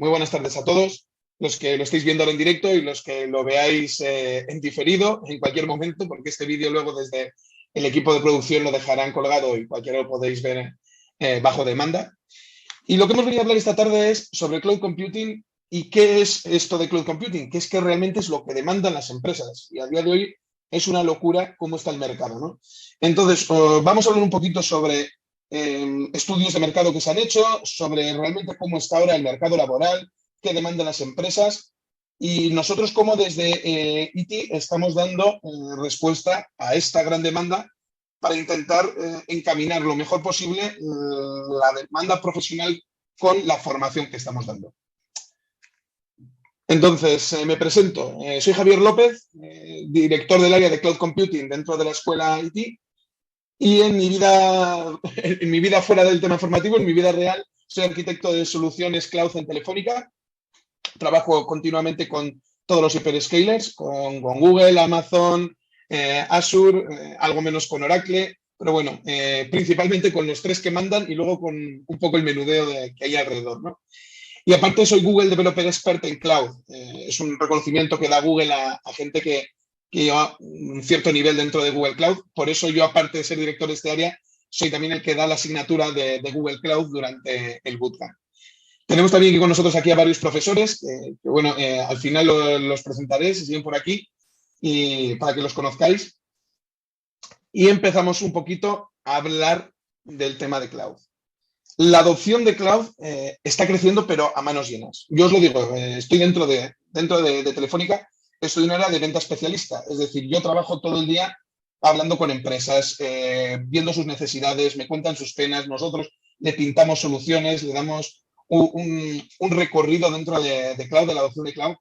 Muy buenas tardes a todos, los que lo estéis viendo ahora en directo y los que lo veáis en diferido en cualquier momento, porque este vídeo luego desde el equipo de producción lo dejarán colgado y cualquiera lo podéis ver bajo demanda. Y lo que hemos venido a hablar esta tarde es sobre cloud computing y qué es esto de cloud computing, que es que realmente es lo que demandan las empresas. Y a día de hoy es una locura cómo está el mercado, ¿no? Entonces, vamos a hablar un poquito sobre estudios de mercado que se han hecho, sobre realmente cómo está ahora el mercado laboral, qué demandan las empresas y nosotros cómo desde IT estamos dando respuesta a esta gran demanda para intentar encaminar lo mejor posible la demanda profesional con la formación que estamos dando. Entonces, me presento. Soy Javier López, director del área de Cloud Computing dentro de la escuela IT. Y en mi vida fuera del tema formativo, en mi vida real, soy arquitecto de soluciones cloud en Telefónica. Trabajo continuamente con todos los hyperscalers, con Google, Amazon, Azure, algo menos con Oracle, pero bueno, principalmente con los tres que mandan y luego con un poco el menudeo que hay alrededor, ¿no? Y aparte soy Google Developer Expert en Cloud. Es un reconocimiento que da Google a gente que lleva un cierto nivel dentro de Google Cloud. Por eso yo, aparte de ser director de este área, soy también el que da la asignatura de Google Cloud durante el bootcamp. Tenemos también con nosotros aquí a varios profesores, que bueno, al final los presentaré si siguen por aquí, y para que los conozcáis. Y empezamos un poquito a hablar del tema de cloud. La adopción de cloud está creciendo, pero a manos llenas. Yo os lo digo, estoy dentro de Telefónica, estoy en una área de venta especialista. Es decir, yo trabajo todo el día hablando con empresas, viendo sus necesidades, me cuentan sus penas, nosotros le pintamos soluciones, le damos un recorrido dentro de cloud, de la adopción de cloud.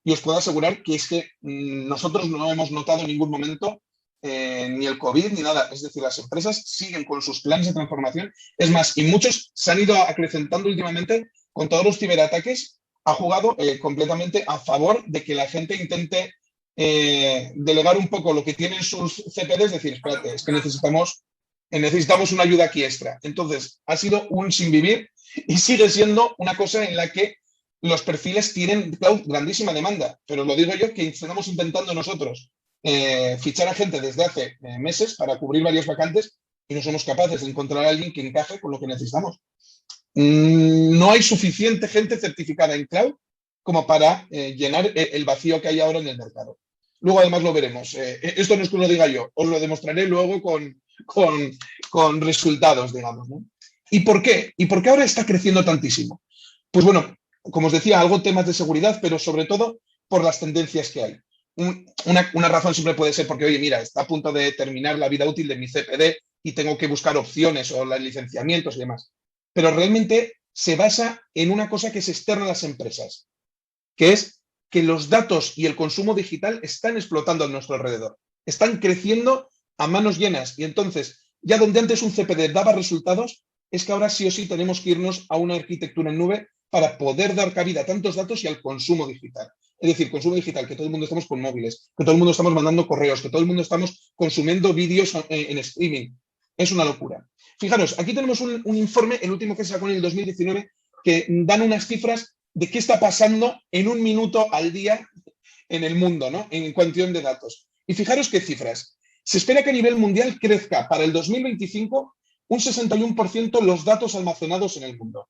Y os puedo asegurar que es que nosotros no hemos notado en ningún momento ni el COVID ni nada. Es decir, las empresas siguen con sus planes de transformación. Es más, y muchos se han ido acrecentando últimamente con todos los ciberataques. Ha jugado completamente a favor de que la gente intente delegar un poco lo que tienen sus CPDs, es decir, espérate, es que necesitamos una ayuda aquí extra. Entonces, ha sido un sinvivir y sigue siendo una cosa en la que los perfiles tienen cloud grandísima demanda, pero lo digo yo que estamos intentando nosotros fichar a gente desde hace meses para cubrir varias vacantes y no somos capaces de encontrar a alguien que encaje con lo que necesitamos. No hay suficiente gente certificada en cloud como para llenar el vacío que hay ahora en el mercado. Luego, además, lo veremos. Esto no es que lo diga yo, os lo demostraré luego con resultados, digamos, ¿no? ¿Y por qué? ¿Y por qué ahora está creciendo tantísimo? Pues bueno, como os decía, algo temas de seguridad, pero sobre todo por las tendencias que hay. Una razón siempre puede ser porque, oye, mira, está a punto de terminar la vida útil de mi CPD y tengo que buscar opciones o los licenciamientos y demás. Pero realmente se basa en una cosa que es externa a las empresas, que es que los datos y el consumo digital están explotando a nuestro alrededor. Están creciendo a manos llenas y entonces, ya donde antes un CPD daba resultados, es que ahora sí o sí tenemos que irnos a una arquitectura en nube para poder dar cabida a tantos datos y al consumo digital. Es decir, consumo digital, que todo el mundo estamos con móviles, que todo el mundo estamos mandando correos, que todo el mundo estamos consumiendo vídeos en streaming. Es una locura. Fijaros, aquí tenemos un informe, el último que se sacó en el 2019, que dan unas cifras de qué está pasando en un minuto al día en el mundo, ¿no? En cuestión de datos. Y fijaros qué cifras. Se espera que a nivel mundial crezca para el 2025 un 61% los datos almacenados en el mundo.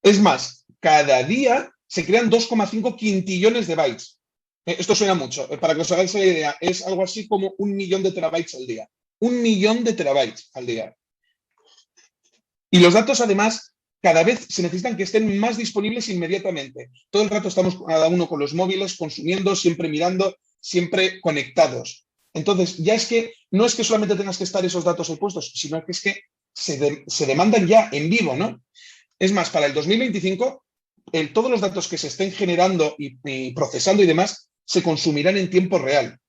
Es más, cada día se crean 2,5 quintillones de bytes. Esto suena mucho. Para que os hagáis la idea, es algo así como 1 millón de terabytes al día. 1 millón de terabytes al día. Y los datos, además, cada vez se necesitan que estén más disponibles inmediatamente. Todo el rato estamos cada uno con los móviles, consumiendo, siempre mirando, siempre conectados. Entonces, ya es que no es que solamente tengas que estar esos datos ahí puestos, sino que es que se demandan ya en vivo, ¿no? Es más, para el 2025, todos los datos que se estén generando y procesando y demás se consumirán en tiempo real.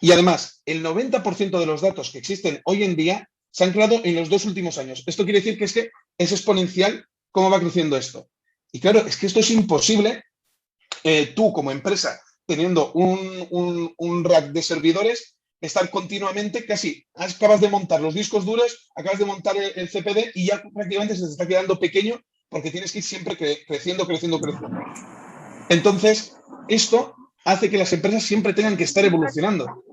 Y además, el 90% de los datos que existen hoy en día se han creado en los 2 últimos años. Esto quiere decir que es exponencial cómo va creciendo esto. Y claro, es que esto es imposible tú como empresa, teniendo un rack de servidores, estar continuamente casi, acabas de montar los discos duros, acabas de montar el CPD y ya prácticamente se te está quedando pequeño porque tienes que ir siempre creciendo, creciendo, creciendo. Entonces, esto hace que las empresas siempre tengan que estar evolucionando.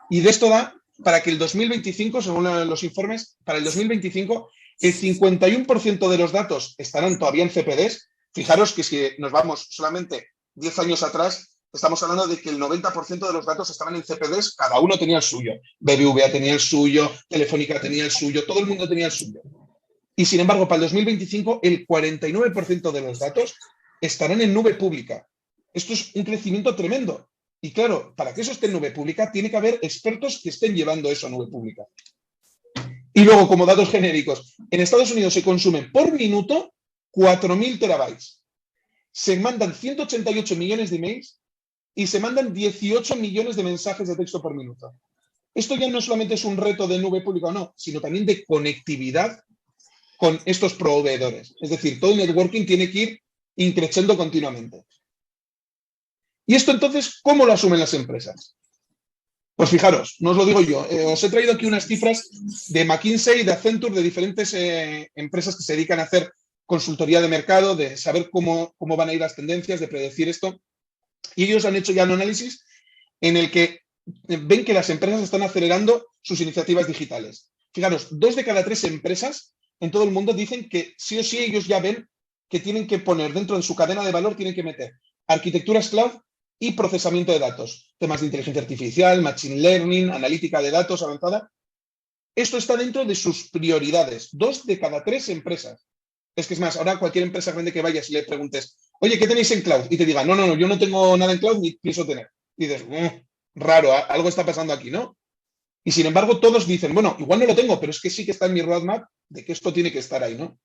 Y de esto da para que el 2025, según los informes, para el 2025, el 51% de los datos estarán todavía en CPDs. Fijaros que si nos vamos solamente 10 años atrás, estamos hablando de que el 90% de los datos estaban en CPDs, cada uno tenía el suyo. BBVA tenía el suyo, Telefónica tenía el suyo, todo el mundo tenía el suyo. Y sin embargo, para el 2025, el 49% de los datos estarán en nube pública. Esto es un crecimiento tremendo. Y claro, para que eso esté en nube pública, tiene que haber expertos que estén llevando eso a nube pública. Y luego, como datos genéricos, en Estados Unidos se consumen por minuto 4.000 terabytes. Se mandan 188 millones de emails y se mandan 18 millones de mensajes de texto por minuto. Esto ya no solamente es un reto de nube pública o no, sino también de conectividad con estos proveedores. Es decir, todo el networking tiene que ir increciendo continuamente. ¿Y esto entonces cómo lo asumen las empresas? Pues fijaros, no os lo digo yo, os he traído aquí unas cifras de McKinsey, de Accenture, de diferentes empresas que se dedican a hacer consultoría de mercado, de saber cómo van a ir las tendencias, de predecir esto. Y ellos han hecho ya un análisis en el que ven que las empresas están acelerando sus iniciativas digitales. Fijaros, 2 de cada 3 empresas en todo el mundo dicen que sí o sí ellos ya ven que tienen que poner dentro de su cadena de valor, tienen que meter arquitecturas cloud y procesamiento de datos, temas de inteligencia artificial, machine learning, analítica de datos avanzada. Esto está dentro de sus prioridades. 2 de cada 3 empresas. Es que es más, ahora cualquier empresa grande que vayas y le preguntes, oye, ¿qué tenéis en cloud? Y te diga, no, yo no tengo nada en cloud ni pienso tener. Y dices, raro, algo está pasando aquí, ¿no? Y sin embargo, todos dicen, bueno, igual no lo tengo, pero es que sí que está en mi roadmap de que esto tiene que estar ahí, ¿no?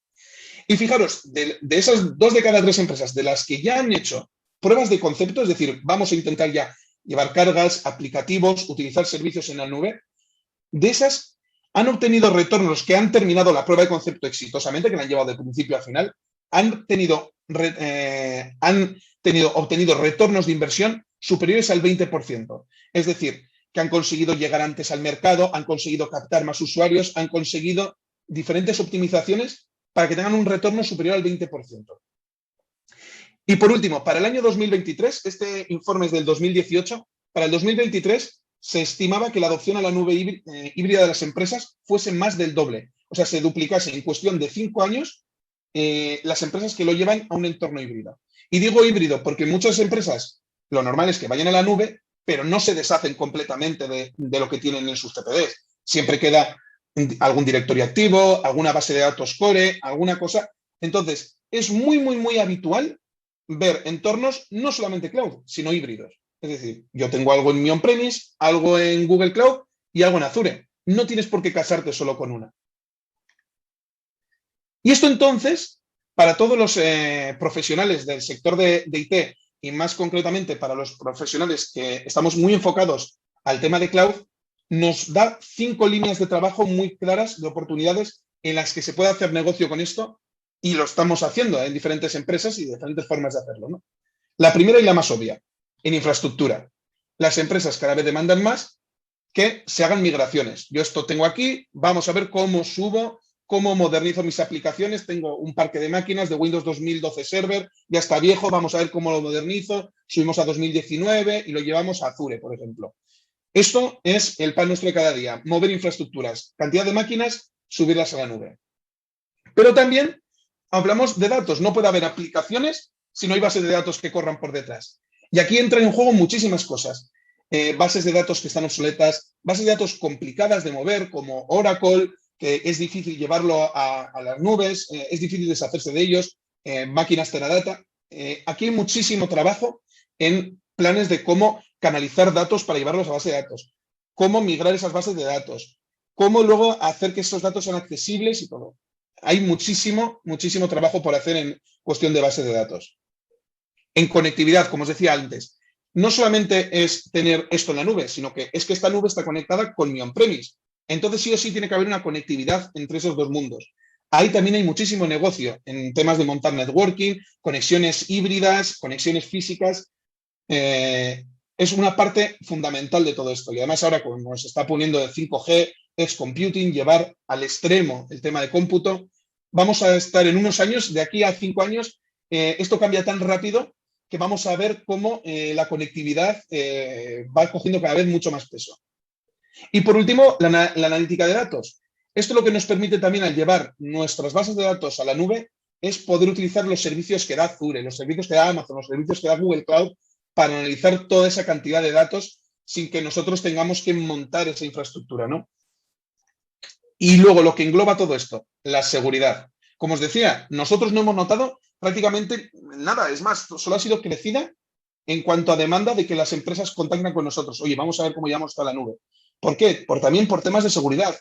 Y fijaros, de esas 2 de cada 3 empresas, de las que ya han hecho pruebas de concepto, es decir, vamos a intentar ya llevar cargas, aplicativos, utilizar servicios en la nube, de esas han obtenido retornos que han terminado la prueba de concepto exitosamente, que la han llevado de principio a final, han obtenido retornos de inversión superiores al 20%. Es decir, que han conseguido llegar antes al mercado, han conseguido captar más usuarios, han conseguido diferentes optimizaciones para que tengan un retorno superior al 20%. Y por último, para el año 2023, este informe es del 2018, para el 2023 se estimaba que la adopción a la nube híbrida de las empresas fuese más del doble. O sea, se duplicase en cuestión de 5 años las empresas que lo llevan a un entorno híbrido. Y digo híbrido porque muchas empresas lo normal es que vayan a la nube, pero no se deshacen completamente de lo que tienen en sus TPDs. Siempre queda algún directorio activo, alguna base de datos core, alguna cosa. Entonces, es muy, muy, muy habitual ver entornos no solamente cloud, sino híbridos. Es decir, yo tengo algo en mi on-premise, algo en Google Cloud y algo en Azure. No tienes por qué casarte solo con una. Y esto entonces, para todos los profesionales del sector de IT y más concretamente para los profesionales que estamos muy enfocados al tema de cloud, nos da 5 líneas de trabajo muy claras de oportunidades en las que se puede hacer negocio con esto y lo estamos haciendo en diferentes empresas y diferentes formas de hacerlo, ¿no? La primera y la más obvia, en infraestructura. Las empresas cada vez demandan más que se hagan migraciones. Yo esto tengo aquí, vamos a ver cómo subo, cómo modernizo mis aplicaciones. Tengo un parque de máquinas de Windows 2012 Server, ya está viejo, vamos a ver cómo lo modernizo. Subimos a 2019 y lo llevamos a Azure, por ejemplo. Esto es el pan nuestro de cada día, mover infraestructuras, cantidad de máquinas, subirlas a la nube. Pero también hablamos de datos, no puede haber aplicaciones si no hay bases de datos que corran por detrás. Y aquí entran en juego muchísimas cosas. Bases de datos que están obsoletas, bases de datos complicadas de mover, como Oracle, que es difícil llevarlo a las nubes, es difícil deshacerse de ellos, máquinas Teradata. Aquí hay muchísimo trabajo en planes de cómo canalizar datos para llevarlos a base de datos, cómo migrar esas bases de datos, cómo luego hacer que esos datos sean accesibles y todo. Hay muchísimo, muchísimo trabajo por hacer en cuestión de base de datos. En conectividad, como os decía antes, no solamente es tener esto en la nube, sino que es que esta nube está conectada con mi on-premise. Entonces sí o sí tiene que haber una conectividad entre esos dos mundos. Ahí también hay muchísimo negocio en temas de montar networking, conexiones híbridas, conexiones físicas. Es una parte fundamental de todo esto. Y además ahora, como nos está poniendo de 5G, edge computing, llevar al extremo el tema de cómputo, vamos a estar en unos años, de aquí a 5 años, esto cambia tan rápido que vamos a ver cómo la conectividad va cogiendo cada vez mucho más peso. Y por último, la analítica de datos. Esto lo que nos permite también al llevar nuestras bases de datos a la nube es poder utilizar los servicios que da Azure, los servicios que da Amazon, los servicios que da Google Cloud para analizar toda esa cantidad de datos sin que nosotros tengamos que montar esa infraestructura, ¿no? Y luego lo que engloba todo esto, la seguridad. Como os decía, nosotros no hemos notado prácticamente nada, es más, solo ha sido crecida en cuanto a demanda de que las empresas contactan con nosotros. Oye, vamos a ver cómo llevamos hasta la nube. ¿Por qué? También por temas de seguridad.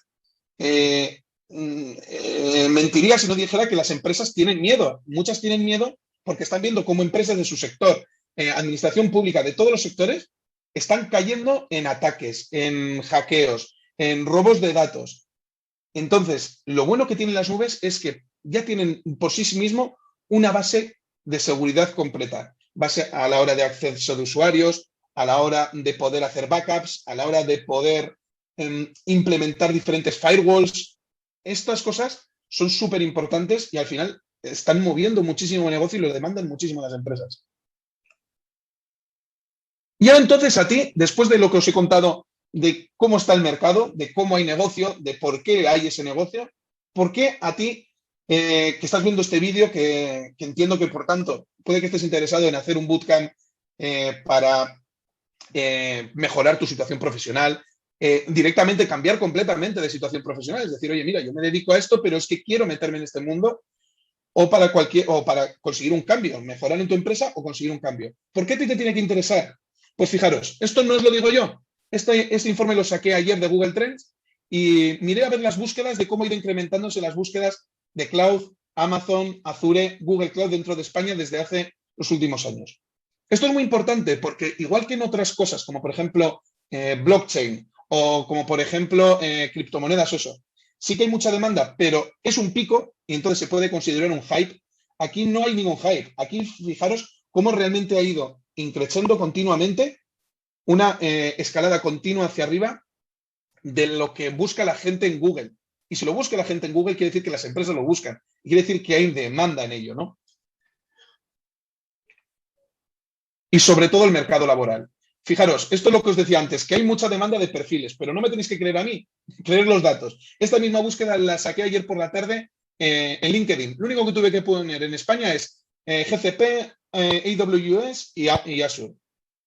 Mentiría si no dijera que las empresas tienen miedo. Muchas tienen miedo porque están viendo cómo empresas de su sector, administración pública, de todos los sectores, están cayendo en ataques, en hackeos, en robos de datos. Entonces, lo bueno que tienen las nubes es que ya tienen por sí mismo una base de seguridad completa. Base a la hora de acceso de usuarios, a la hora de poder hacer backups, a la hora de poder implementar diferentes firewalls. Estas cosas son súper importantes y al final están moviendo muchísimo negocio y lo demandan muchísimo las empresas. Y ahora entonces a ti, después de lo que os he contado de cómo está el mercado, de cómo hay negocio, de por qué hay ese negocio, ¿por qué a ti, que estás viendo este vídeo, que entiendo que por tanto puede que estés interesado en hacer un bootcamp para mejorar tu situación profesional, directamente cambiar completamente de situación profesional, es decir, oye, mira, yo me dedico a esto, pero es que quiero meterme en este mundo, o para conseguir un cambio, mejorar en tu empresa o conseguir un cambio? ¿Por qué te tiene que interesar? Pues fijaros, esto no os lo digo yo. Este informe lo saqué ayer de Google Trends y miré a ver las búsquedas de cómo ha ido incrementándose las búsquedas de Cloud, Amazon, Azure, Google Cloud dentro de España desde hace los últimos años. Esto es muy importante porque igual que en otras cosas, como por ejemplo blockchain o como por ejemplo criptomonedas, eso, sí que hay mucha demanda, pero es un pico y entonces se puede considerar un hype. Aquí no hay ningún hype. Aquí fijaros cómo realmente ha ido increciendo continuamente, una escalada continua hacia arriba de lo que busca la gente en Google. Y si lo busca la gente en Google, quiere decir que las empresas lo buscan. Y quiere decir que hay demanda en ello, ¿no? Y sobre todo el mercado laboral. Fijaros, esto es lo que os decía antes, que hay mucha demanda de perfiles, pero no me tenéis que creer a mí, creer los datos. Esta misma búsqueda la saqué ayer por la tarde en LinkedIn. Lo único que tuve que poner en España es GCP, AWS y Azure.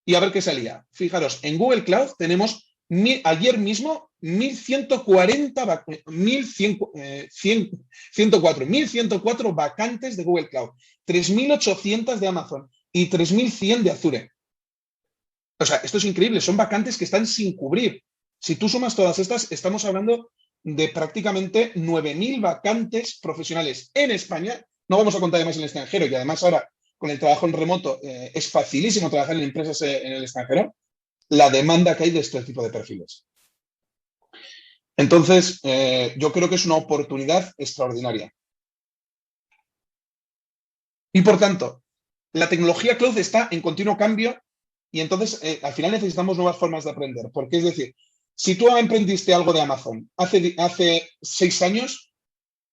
Y a ver qué salía. Fijaros, en Google Cloud tenemos ayer mismo 1.104 vacantes de Google Cloud, 3.800 de Amazon y 3.100 de Azure. O sea, esto es increíble, son vacantes que están sin cubrir. Si tú sumas todas estas, estamos hablando de prácticamente 9.000 vacantes profesionales en España. No vamos a contar además en el extranjero y además ahora con el trabajo en remoto es facilísimo trabajar en empresas en el extranjero. La demanda que hay de este tipo de perfiles. Entonces, yo creo que es una oportunidad extraordinaria. Y por tanto, la tecnología cloud está en continuo cambio y entonces al final necesitamos nuevas formas de aprender. Porque es decir, si tú emprendiste algo de Amazon hace 6 años,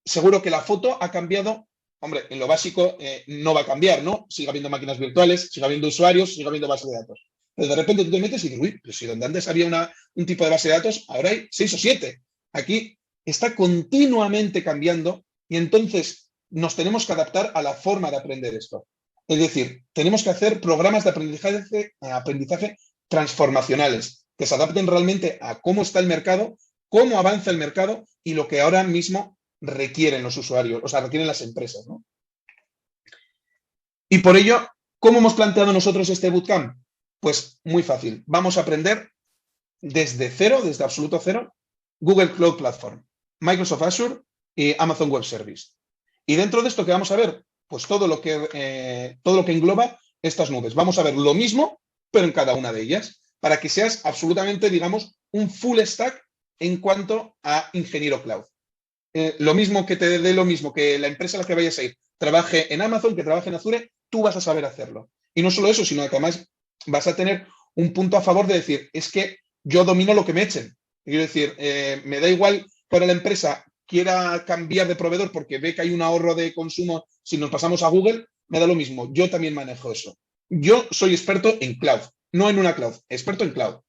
seguro que la foto ha cambiado. Hombre, en lo básico no va a cambiar, ¿no? Sigue habiendo máquinas virtuales, sigue habiendo usuarios, sigue habiendo bases de datos. Pero de repente tú te metes y dices, uy, pero si donde antes había un tipo de base de datos, ahora hay 6 o 7. Aquí está continuamente cambiando y entonces nos tenemos que adaptar a la forma de aprender esto. Es decir, tenemos que hacer programas de aprendizaje transformacionales que se adapten realmente a cómo está el mercado, cómo avanza el mercado y lo que ahora mismo requieren los usuarios, o sea, requieren las empresas, ¿no? Y por ello, ¿cómo hemos planteado nosotros este bootcamp? Pues muy fácil. Vamos a aprender desde cero, desde absoluto cero, Google Cloud Platform, Microsoft Azure y Amazon Web Service. Y dentro de esto, ¿qué vamos a ver? Pues todo lo que engloba estas nubes. Vamos a ver lo mismo, pero en cada una de ellas, para que seas absolutamente, digamos, un full stack en cuanto a ingeniero cloud. Lo mismo que te dé lo mismo que la empresa a la que vayas a ir trabaje en Amazon, que trabaje en Azure, tú vas a saber hacerlo. Y no solo eso, sino que además vas a tener un punto a favor de decir, es que yo domino lo que me echen. Quiero decir, me da igual para la empresa quiera cambiar de proveedor porque ve que hay un ahorro de consumo si nos pasamos a Google, me da lo mismo. Yo también manejo eso. Yo soy experto en cloud, no en una cloud, experto en cloud.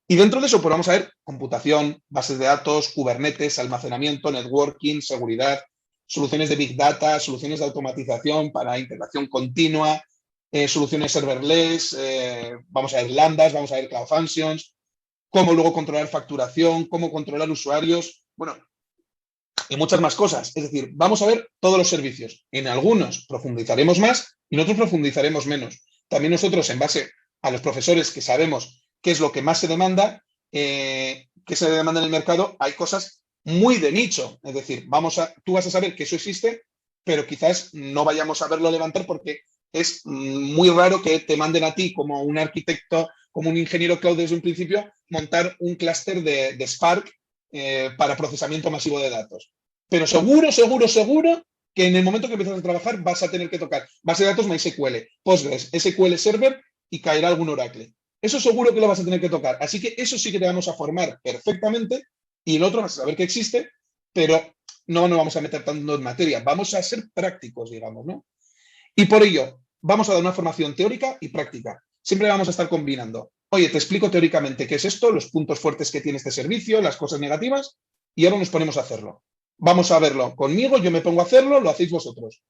Y dentro de eso, pues vamos a ver computación, bases de datos, Kubernetes, almacenamiento, networking, seguridad, soluciones de Big Data, soluciones de automatización para integración continua, soluciones serverless, vamos a ver lambdas, vamos a ver cloud functions, cómo luego controlar facturación, cómo controlar usuarios, bueno, y muchas más cosas. Es decir, vamos a ver todos los servicios. En algunos profundizaremos más y en otros profundizaremos menos. También en base a los profesores que sabemos qué es lo que más se demanda, qué se demanda en el mercado, hay cosas muy de nicho. Es decir, tú vas a saber que eso existe, pero quizás no vayamos a verlo levantar porque es muy raro que te manden a ti como un arquitecto, como un ingeniero cloud desde un principio, montar un clúster de Spark para procesamiento masivo de datos. Pero seguro que en el momento que empiezas a trabajar vas a tener que tocar base de datos MySQL, Postgres, SQL Server y caerá algún Oracle. Eso seguro que lo vas a tener que tocar. Así que eso sí que te vamos a formar perfectamente y el otro vas a saber que existe, pero no nos vamos a meter tanto en materia. Vamos a ser prácticos, digamos, ¿no? Y por ello, vamos a dar una formación teórica y práctica. Siempre vamos a estar combinando. Oye, te explico teóricamente qué es esto, los puntos fuertes que tiene este servicio, las cosas negativas, y ahora nos ponemos a hacerlo. Vamos a verlo conmigo, yo me pongo a hacerlo, lo hacéis vosotros.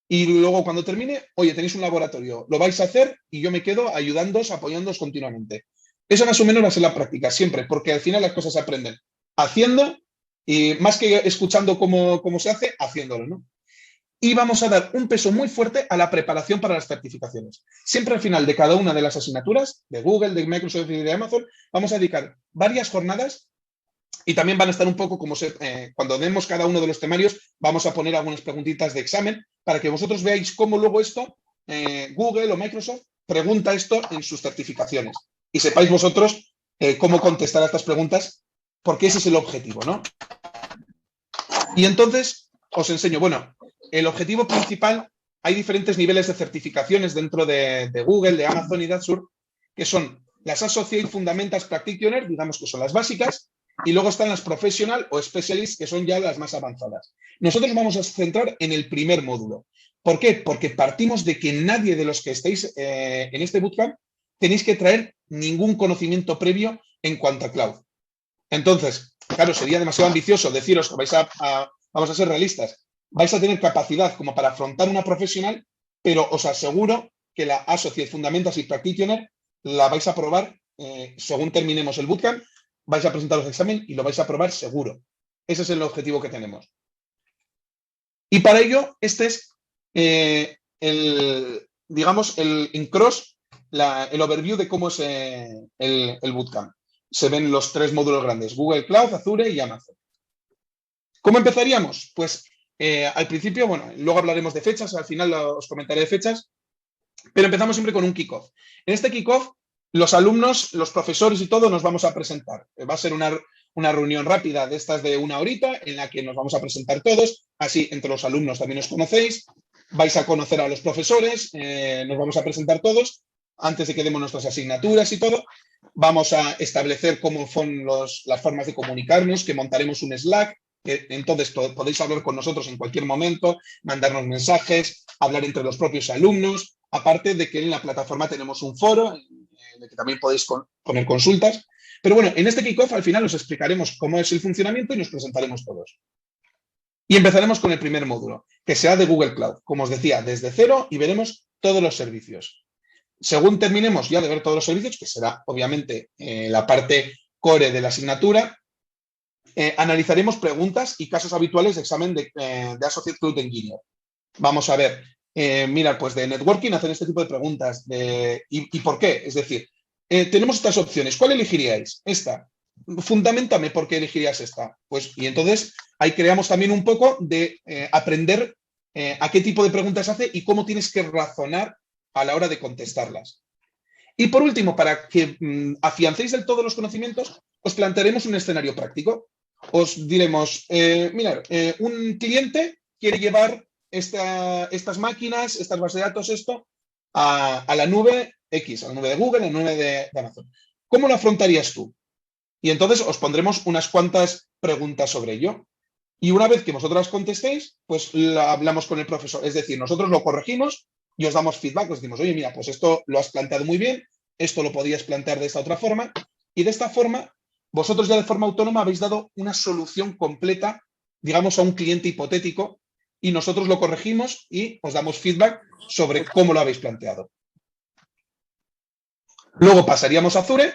Y luego cuando termine, oye, tenéis un laboratorio, lo vais a hacer y yo me quedo ayudándoos, apoyándoos continuamente. Eso más o menos va a ser la práctica, siempre, porque al final las cosas se aprenden haciendo y más que escuchando cómo se hace, haciéndolo, ¿no? Y vamos a dar un peso muy fuerte a la preparación para las certificaciones. Siempre al final de cada una de las asignaturas, de Google, de Microsoft y de Amazon, vamos a dedicar varias jornadas y también van a estar un poco cuando demos cada uno de los temarios, vamos a poner algunas preguntitas de examen para que vosotros veáis cómo luego esto, Google o Microsoft, pregunta esto en sus certificaciones y sepáis vosotros cómo contestar a estas preguntas, porque ese es el objetivo, ¿no? Y entonces os enseño, bueno, el objetivo principal, hay diferentes niveles de certificaciones dentro de Google, de Amazon y de Azure, que son las Associate Fundamentals Practitioner, digamos que son las básicas, y luego están las Professional o Specialist, que son ya las más avanzadas. Nosotros vamos a centrar en el primer módulo. ¿Por qué? Porque partimos de que nadie de los que estéis en este bootcamp tenéis que traer ningún conocimiento previo en cuanto a cloud. Entonces, claro, sería demasiado ambicioso deciros que vamos a ser realistas, vais a tener capacidad como para afrontar una profesional, pero os aseguro que la Associate Fundamentals y Practitioner la vais a probar según terminemos el bootcamp, vais a presentar los exámenes y lo vais a probar seguro. Ese es el objetivo que tenemos. Y para ello, este es digamos, en cross, el overview de cómo es el bootcamp. Se ven los tres módulos grandes, Google Cloud, Azure y Amazon. ¿Cómo empezaríamos? Pues al principio, bueno, luego hablaremos de fechas, al final os comentaré de fechas, pero empezamos siempre con un kickoff. En este kickoff, los alumnos, los profesores y todo nos vamos a presentar. Va a ser una reunión rápida de estas de una horita en la que nos vamos a presentar todos, así entre los alumnos también os conocéis, vais a conocer a los profesores, nos vamos a presentar todos, antes de que demos nuestras asignaturas y todo, vamos a establecer cómo son las formas de comunicarnos, que montaremos un Slack, que entonces podéis hablar con nosotros en cualquier momento, mandarnos mensajes, hablar entre los propios alumnos, aparte de que en la plataforma tenemos un foro en el que también podéis poner consultas. Pero bueno, en este kickoff al final os explicaremos cómo es el funcionamiento y nos presentaremos todos. Y empezaremos con el primer módulo, que será de Google Cloud. Como os decía, desde cero y veremos todos los servicios. Según terminemos ya de ver todos los servicios, que será obviamente la parte core de la asignatura, analizaremos preguntas y casos habituales de examen de Associate Cloud Engineer. Vamos a ver, mira, pues de networking hacen este tipo de preguntas. ¿Y por qué? Es decir, tenemos estas opciones. ¿Cuál elegiríais? Esta. Fundamentame por qué elegirías esta. Pues, y entonces ahí creamos también un poco de aprender a qué tipo de preguntas hace y cómo tienes que razonar a la hora de contestarlas. Y por último, para que afiancéis del todo los conocimientos, os plantearemos un escenario práctico. Os diremos, mirad, un cliente quiere llevar estas máquinas, estas bases de datos, esto, a la nube X, a la nube de Google, a la nube de Amazon. ¿Cómo lo afrontarías tú? Y entonces os pondremos unas cuantas preguntas sobre ello. Y una vez que vosotros contestéis, pues hablamos con el profesor. Es decir, nosotros lo corregimos y os damos feedback, os decimos, oye, mira, pues esto lo has planteado muy bien, esto lo podías plantear de esta otra forma, y de esta forma, vosotros ya de forma autónoma habéis dado una solución completa, digamos, a un cliente hipotético, y nosotros lo corregimos y os damos feedback sobre cómo lo habéis planteado. Luego pasaríamos a Azure,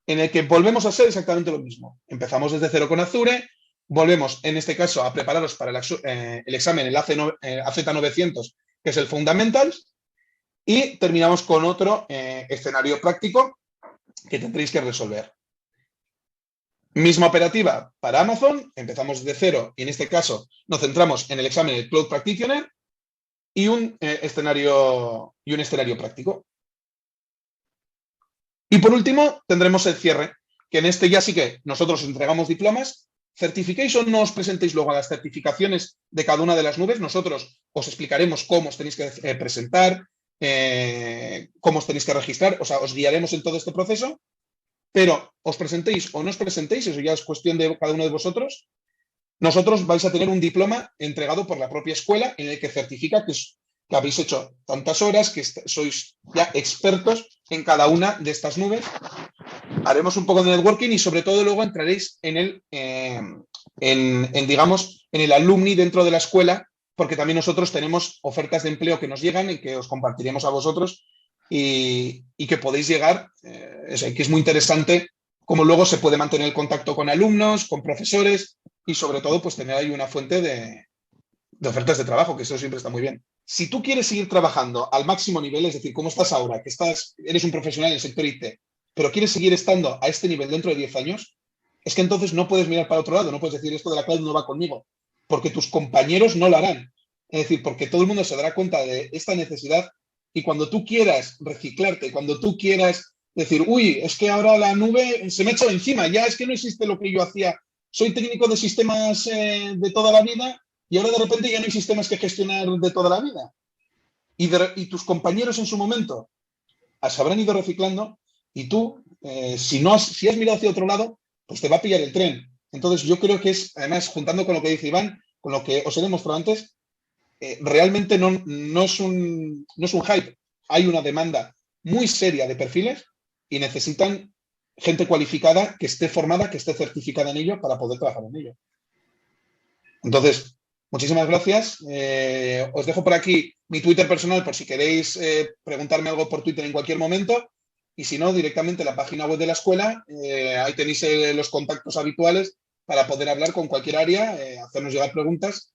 en el que volvemos a hacer exactamente lo mismo. Empezamos desde cero con Azure, volvemos, en este caso, a prepararos para el examen, el AZ900, que es el Fundamentals, y terminamos con otro escenario práctico que tendréis que resolver. Misma operativa para Amazon, empezamos de cero y en este caso nos centramos en el examen del Cloud Practitioner y un escenario práctico. Y por último tendremos el cierre, que en este ya sí que nosotros entregamos diplomas. Certification, no os presentéis luego a las certificaciones de cada una de las nubes, nosotros os explicaremos cómo os tenéis que presentar, cómo os tenéis que registrar, o sea, os guiaremos en todo este proceso. Pero os presentéis o no os presentéis, eso ya es cuestión de cada uno de vosotros, nosotros vais a tener un diploma entregado por la propia escuela en el que certifica que habéis hecho tantas horas, que sois ya expertos en cada una de estas nubes. Haremos un poco de networking y sobre todo luego entraréis digamos, en el alumni dentro de la escuela, porque también nosotros tenemos ofertas de empleo que nos llegan y que os compartiremos a vosotros y que podéis llegar, que es muy interesante cómo luego se puede mantener el contacto con alumnos, con profesores y sobre todo pues tener ahí una fuente de ofertas de trabajo, que eso siempre está muy bien. Si tú quieres seguir trabajando al máximo nivel, es decir, como estás ahora, que eres un profesional en el sector IT, pero quieres seguir estando a este nivel dentro de 10 años, es que entonces no puedes mirar para otro lado, no puedes decir esto de la cloud no va conmigo, porque tus compañeros no lo harán. Es decir, porque todo el mundo se dará cuenta de esta necesidad y cuando tú quieras reciclarte, cuando tú quieras decir, uy, es que ahora la nube se me ha echado encima, ya es que no existe lo que yo hacía, soy técnico de sistemas de toda la vida y ahora de repente ya no hay sistemas que gestionar de toda la vida. Y tus compañeros en su momento se habrán ido reciclando y tú, si has mirado hacia otro lado, pues te va a pillar el tren. Entonces yo creo que es, además, juntando con lo que dice Iván, con lo que os he demostrado antes, realmente no es un hype. Hay una demanda muy seria de perfiles y necesitan gente cualificada que esté formada, que esté certificada en ello para poder trabajar en ello. Entonces, muchísimas gracias. Os dejo por aquí mi Twitter personal por si queréis preguntarme algo por Twitter en cualquier momento. Y si no, directamente la página web de la escuela. Ahí tenéis los contactos habituales para poder hablar con cualquier área, hacernos llegar preguntas